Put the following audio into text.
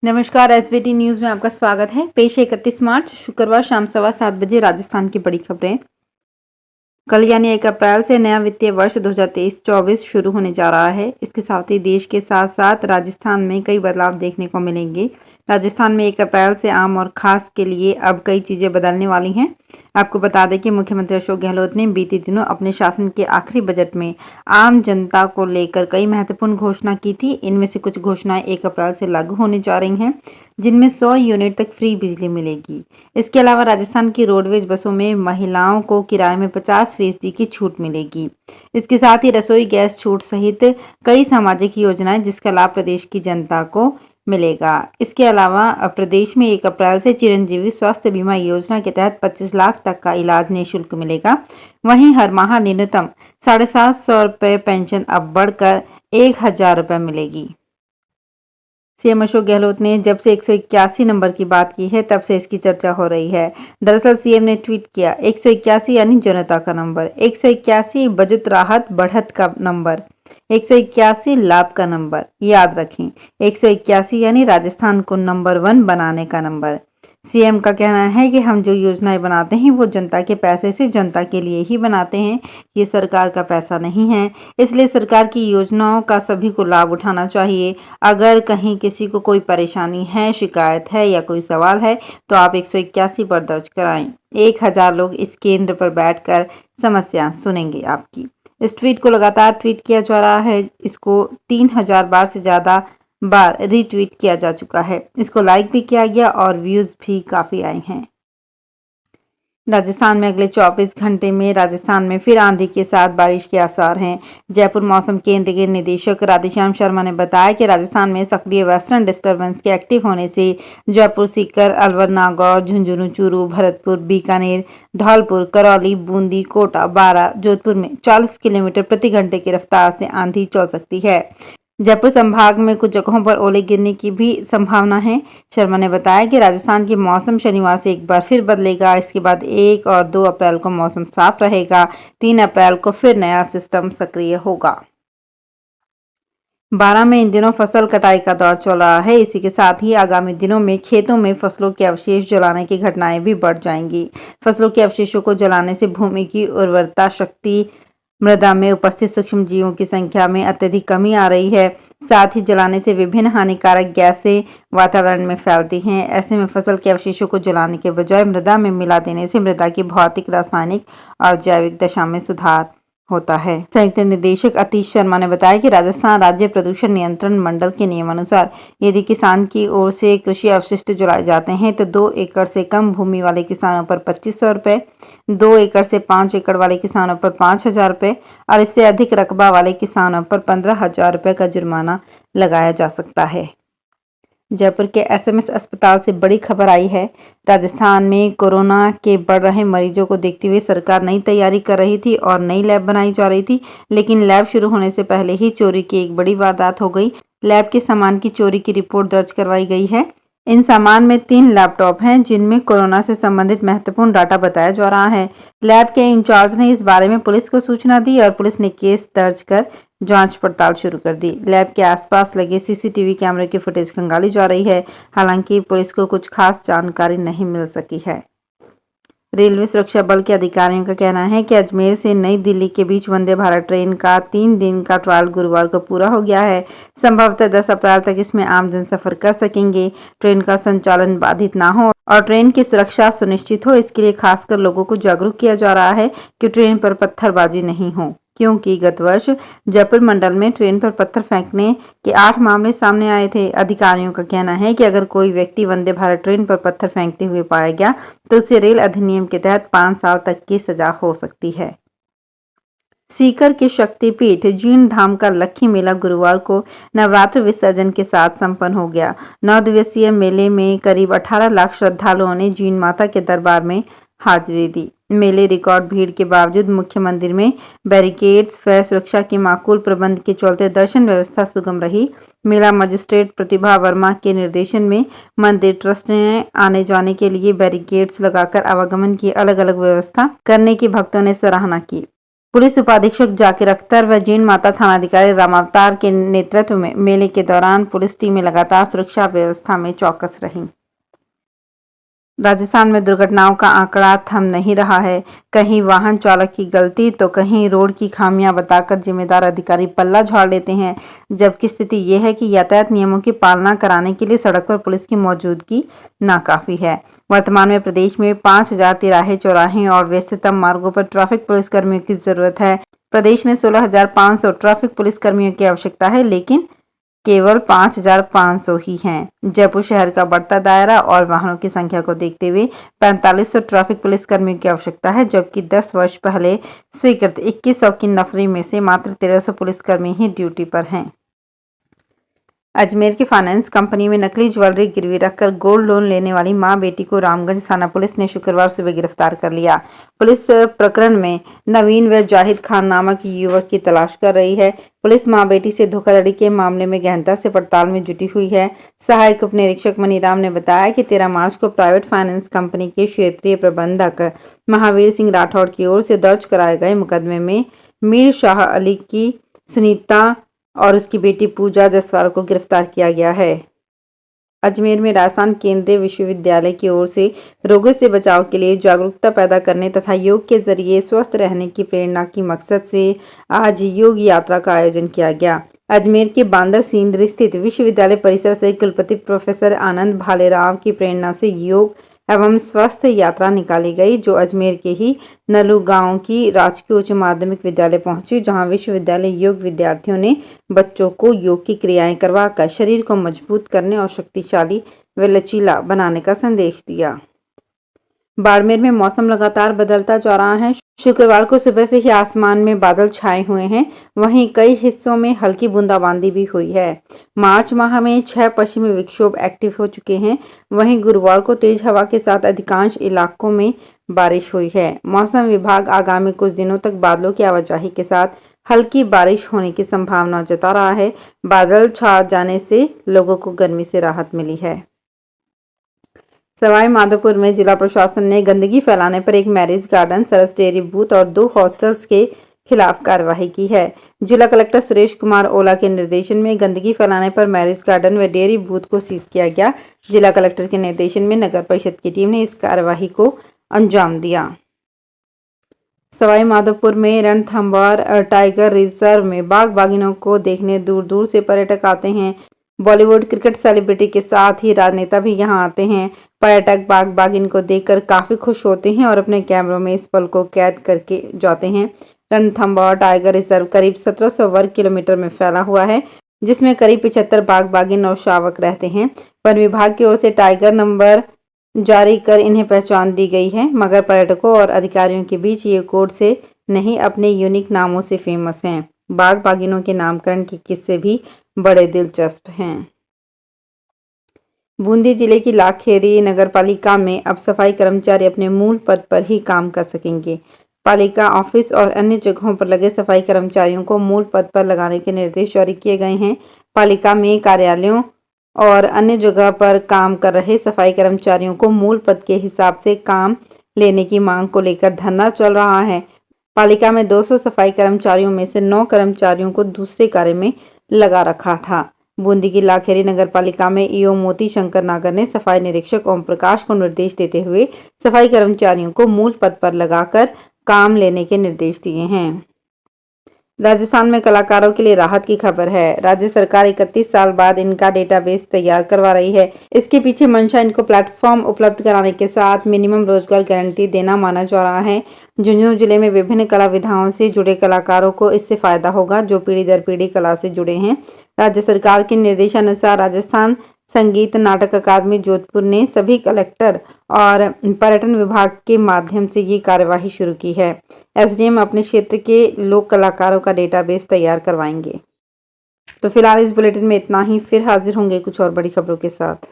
नमस्कार, SBT news में आपका स्वागत है। पेश है 31 मार्च शुक्रवार शाम 7:15 बजे राजस्थान की बड़ी खबरें। कल यानी 1 अप्रैल से नया वित्तीय वर्ष 2023-24 शुरू होने जा रहा है। इसके साथ ही देश के साथ साथ राजस्थान में कई बदलाव देखने को मिलेंगे। राजस्थान में 1 अप्रैल से आम और खास के लिए अब कई चीजें बदलने वाली हैं। आपको बता दें कि मुख्यमंत्री अशोक गहलोत ने बीते दिनों अपने शासन के आखिरी बजट में आम जनता को लेकर कई महत्वपूर्ण घोषणा की थी। इनमें से कुछ घोषणाएं 1 अप्रैल से लागू होने जा रही हैं, जिनमें 100 यूनिट तक फ्री बिजली मिलेगी। इसके अलावा राजस्थान की रोडवेज बसों में महिलाओं को किराए में 50% की छूट मिलेगी। इसके साथ ही रसोई गैस छूट सहित कई सामाजिक योजनाएं जिसका लाभ प्रदेश की जनता को मिलेगा। इसके अलावा प्रदेश में 1 अप्रैल से चिरंजीवी स्वास्थ्य बीमा योजना के तहत 25 लाख तक का इलाज निःशुल्क मिलेगा। वहीं हर माह न्यूनतम 750 रुपये पेंशन अब बढ़कर 1000 रुपये मिलेगी। सीएम अशोक गहलोत ने जब से 181 नंबर की बात की है तब से इसकी चर्चा हो रही है। दरअसल सीएम ने ट्वीट किया, 181 यानी जनता का नंबर, 181 बचत राहत बढ़त का नंबर, 181 लाभ का नंबर। याद रखें, 181 यानी राजस्थान को नंबर 1 बनाने का नंबर। सीएम का कहना है कि हम जो योजनाएं बनाते हैं वो जनता के पैसे से जनता के लिए ही बनाते हैं। ये सरकार का पैसा नहीं है, इसलिए सरकार की योजनाओं का सभी को लाभ उठाना चाहिए। अगर कहीं किसी को कोई परेशानी है, शिकायत है या कोई सवाल है तो आप 181 पर दर्ज कराएं। 1000 लोग इस केंद्र पर बैठकर समस्या सुनेंगे आपकी। इस ट्वीट को लगातार ट्वीट किया जा रहा है। इसको 3000 बार से ज्यादा बार रीट्वीट किया जा चुका है। इसको लाइक भी किया गया और व्यूज भी काफी आए हैं। राजस्थान में अगले 24 घंटे में राजस्थान में फिर आंधी के साथ बारिश के आसार हैं। जयपुर मौसम केंद्र के निदेशक राधेश्याम शर्मा ने बताया कि राजस्थान में सक्रिय वेस्टर्न डिस्टर्बेंस के एक्टिव होने से जयपुर, सीकर, अलवर, नागौर, झुंझुनू, चूरू, भरतपुर, बीकानेर, धौलपुर, करौली, बूंदी, कोटा, बारां, जोधपुर में 40 किलोमीटर प्रति घंटे की रफ्तार से आंधी चल सकती है। जयपुर संभाग में कुछ जगहों पर ओले गिरने की भी संभावना है। शर्मा ने बताया कि राजस्थान की मौसम शनिवार से एक बार फिर बदलेगा। इसके बाद 1 और 2 अप्रैल को मौसम साफ रहेगा। 3 अप्रैल को फिर नया सिस्टम सक्रिय होगा। बारां में इन दिनों फसल कटाई का दौर चल रहा है। इसी के साथ ही आगामी दिनों में खेतों में फसलों के अवशेष जलाने की घटनाएं भी बढ़ जाएंगी। फसलों के अवशेषों को जलाने से भूमि की उर्वरता शक्ति, मृदा में उपस्थित सूक्ष्म जीवों की संख्या में अत्यधिक कमी आ रही है। साथ ही जलाने से विभिन्न हानिकारक गैसें वातावरण में फैलती हैं। ऐसे में फसल के अवशेषों को जलाने के बजाय मृदा में मिला देने से मृदा की भौतिक, रासायनिक और जैविक दशा में सुधार होता है। संयुक्त निदेशक अतीश शर्मा ने बताया कि राजस्थान राज्य प्रदूषण नियंत्रण मंडल के नियमानुसार यदि किसान की ओर से कृषि अवशिष्ट जलाए जाते हैं तो 2 एकड़ से कम भूमि वाले किसानों पर 2500 रुपये, 2 एकड़ से 5 एकड़ वाले किसानों पर 5000 रुपये और इससे अधिक रकबा वाले किसानों पर 15,000 रुपये का जुर्माना लगाया जा सकता है। जयपुर के एसएमएस अस्पताल से बड़ी खबर आई है। राजस्थान में कोरोना के बढ़ रहे मरीजों को देखते हुए सरकार नई तैयारी कर रही थी और नई लैब बनाई जा रही थी, लेकिन लैब शुरू होने से पहले ही चोरी की एक बड़ी वारदात हो गई। लैब के सामान की चोरी की रिपोर्ट दर्ज करवाई गई है। इन सामान में 3 लैपटॉप हैं जिनमें कोरोना से संबंधित महत्वपूर्ण डाटा बताया जा रहा है। लैब के इंचार्ज ने इस बारे में पुलिस को सूचना दी और पुलिस ने केस दर्ज कर जांच पड़ताल शुरू कर दी। लैब के आसपास लगे सीसीटीवी कैमरे की फुटेज खंगाली जा रही है। हालांकि पुलिस को कुछ खास जानकारी नहीं मिल सकी है। रेलवे सुरक्षा बल के अधिकारियों का कहना है कि अजमेर से नई दिल्ली के बीच वंदे भारत ट्रेन का 3 दिन का ट्रायल गुरुवार को पूरा हो गया है। संभवतः 10 अप्रैल तक इसमें आमजन सफर कर सकेंगे। ट्रेन का संचालन बाधित ना हो और ट्रेन की सुरक्षा सुनिश्चित हो, इसके लिए खासकर लोगों को जागरूक किया जा रहा है कि ट्रेन पर पत्थरबाजी नहीं हो, क्योंकि गत वर्ष जयपुर मंडल में ट्रेन पर पत्थर फेंकने के 8 मामले सामने आए थे। अधिकारियों का कहना है कि अगर कोई व्यक्ति वंदे भारत ट्रेन पर पत्थर फेंकते हुए पाया गया तो उसे रेल अधिनियम के तहत 5 साल तक की सजा हो सकती है। सीकर के शक्तिपीठ जीर्ण धाम का लक्खी मेला गुरुवार को नवरात्र विसर्जन के साथ संपन्न हो गया। 9 दिवसीय मेले में करीब 18 लाख श्रद्धालुओं ने जीर्ण माता के दरबार में हाजिरी दी। मेले रिकॉर्ड भीड़ के बावजूद मुख्य मंदिर में बैरिकेड्स व सुरक्षा के माकूल प्रबंध के चलते दर्शन व्यवस्था सुगम रही। मेला मजिस्ट्रेट प्रतिभा वर्मा के निर्देशन में मंदिर ट्रस्ट ने आने जाने के लिए बैरिकेड्स लगाकर आवागमन की अलग अलग व्यवस्था करने की भक्तों ने सराहना की। पुलिस उपाधीक्षक जाकिर अख्तर व जीण माता थानाधिकारी रामावतार के नेतृत्व में मेले के दौरान पुलिस टीमें लगातार सुरक्षा व्यवस्था में चौकस रहीं। राजस्थान में दुर्घटनाओं का आंकड़ा थम नहीं रहा है। कहीं वाहन चालक की गलती तो कहीं रोड की खामियां बताकर जिम्मेदार अधिकारी पल्ला झाड़ लेते हैं, जबकि स्थिति यह है कि यातायात नियमों की पालना कराने के लिए सड़क पर पुलिस की मौजूदगी नाकाफी है। वर्तमान में प्रदेश में 5000 तिराहे, चौराहे और व्यस्ततम मार्गों पर ट्रैफिक पुलिस कर्मियों की जरूरत है। प्रदेश में 16,500 ट्रैफिक पुलिस कर्मियों की आवश्यकता है, लेकिन केवल 5,500 ही हैं। जयपुर शहर का बढ़ता दायरा और वाहनों की संख्या को देखते हुए 4500 ट्रैफिक पुलिस कर्मियों की आवश्यकता है, जबकि 10 वर्ष पहले स्वीकृत 2100 की नफरी में से मात्र 1300 पुलिसकर्मी ही ड्यूटी पर हैं। अजमेर की फाइनेंस कंपनी में नकली ज्वेलरी गिरवी रखकर गोल्ड लोन लेने वाली मां बेटी को रामगंज थाना पुलिस ने शुक्रवार सुबह गिरफ्तार कर लिया। पुलिस प्रकरण में नवीन व जाहिद खान नामक युवक की तलाश कर रही है। पुलिस मां बेटी से धोखाधड़ी के मामले में गहनता से पड़ताल में जुटी हुई है। सहायक उप निरीक्षक मनीराम ने बताया कि 13 मार्च को प्राइवेट फाइनेंस कंपनी के क्षेत्रीय प्रबंधक महावीर सिंह राठौड़ की ओर से दर्ज कराए गए मुकदमे में मीर शाह अली की सुनीता और उसकी बेटी पूजा जसवाल को गिरफ्तार किया गया है। अजमेर में राजस्थान केंद्रीय विश्वविद्यालय की ओर से रोगों से बचाव के लिए जागरूकता पैदा करने तथा योग के जरिए स्वस्थ रहने की प्रेरणा की मकसद से आज योग यात्रा का आयोजन किया गया। अजमेर के बांदर सींदरी स्थित विश्वविद्यालय परिसर से कुलपति प्रोफेसर आनंद भालेराव की प्रेरणा से योग एवं स्वस्थ यात्रा निकाली गई, जो अजमेर के ही नलू गांव की राजकीय उच्च माध्यमिक विद्यालय पहुंची, जहां विश्वविद्यालय योग विद्यार्थियों ने बच्चों को योग की क्रियाएं करवाकर शरीर को मजबूत करने और शक्तिशाली व लचीला बनाने का संदेश दिया। बाड़मेर में मौसम लगातार बदलता जा रहा है। शुक्रवार को सुबह से ही आसमान में बादल छाए हुए हैं, वहीं कई हिस्सों में हल्की बूंदाबांदी भी हुई है। मार्च माह में 6 पश्चिमी विक्षोभ एक्टिव हो चुके हैं। वहीं गुरुवार को तेज हवा के साथ अधिकांश इलाकों में बारिश हुई है। मौसम विभाग आगामी कुछ दिनों तक बादलों की आवाजाही के साथ हल्की बारिश होने की संभावना जता रहा है। बादल छा जाने से लोगों को गर्मी से राहत मिली है। सवाई माधोपुर में जिला प्रशासन ने गंदगी फैलाने पर एक मैरिज गार्डन, सरस डेयरी बूथ और 2 हॉस्टल्स के खिलाफ कार्रवाई की है। जिला कलेक्टर सुरेश कुमार ओला के निर्देशन में गंदगी फैलाने पर मैरिज गार्डन व डेयरी बूथ को सीज किया गया। जिला कलेक्टर के निर्देशन में नगर परिषद की टीम ने इस कार्यवाही को अंजाम दिया। सवाई माधोपुर में रणथंभौर टाइगर रिजर्व में बाघ बाघिनों को देखने दूर दूर से पर्यटक आते हैं। बॉलीवुड, क्रिकेट सेलिब्रिटी के साथ ही राजनेता भी यहां आते हैं। पर्यटक बाघ बाघिन को देखकर काफी खुश होते हैं और अपने कैमरों में इस पल को कैद करके जाते हैं। रणथंभौर टाइगर रिजर्व करीब 1700 वर्ग किलोमीटर में फैला हुआ है, जिसमें करीब 75 बाघ बाघिन और शावक रहते हैं। वन विभाग की ओर से टाइगर नंबर जारी कर इन्हें पहचान दी गई है, मगर पर्यटकों और अधिकारियों के बीच ये कोड से नहीं, अपने यूनिक नामों से फेमस हैं। बाघ बाघिनों के नामकरण के किस्से भी बड़े दिलचस्प हैं। बूंदी जिले की लाखेरी नगरपालिका में अब सफाई कर्मचारी अपने मूल पद पर ही काम कर सकेंगे। पालिका ऑफिस और अन्य जगहों पर लगे सफाई कर्मचारियों को मूल पद पर लगाने के निर्देश जारी किए गए हैं। पालिका में कार्यालयों और अन्य जगह पर काम कर रहे सफाई कर्मचारियों को मूल पद के हिसाब से काम लेने की मांग को लेकर धरना चल रहा है। पालिका में 200 सफाई कर्मचारियों में से 9 कर्मचारियों को दूसरे कार्य में लगा रखा था। बूंदी की लाखेरी नगरपालिका में ईओ मोती शंकर नागर ने सफाई निरीक्षक ओम प्रकाश को निर्देश देते हुए सफाई कर्मचारियों को मूल पद पर लगाकर काम लेने के निर्देश दिए हैं। राजस्थान में कलाकारों के लिए राहत की खबर है। राज्य सरकार 31 साल बाद इनका डेटाबेस तैयार करवा रही है। इसके पीछे मंशा इनको प्लेटफॉर्म उपलब्ध कराने के साथ मिनिमम रोजगार गारंटी देना माना जा रहा है। झुंझुनू जिले में विभिन्न कला विधाओं से जुड़े कलाकारों को इससे फायदा होगा, जो पीढ़ी दर पीढ़ी कला से जुड़े हैं। राज्य सरकार के निर्देशानुसार राजस्थान संगीत नाटक अकादमी जोधपुर ने सभी कलेक्टर और पर्यटन विभाग के माध्यम से ये कार्यवाही शुरू की है। एसडीएम अपने क्षेत्र के लोक कलाकारों का डेटाबेस तैयार करवाएंगे। तो फिलहाल इस बुलेटिन में इतना ही। फिर हाजिर होंगे कुछ और बड़ी खबरों के साथ।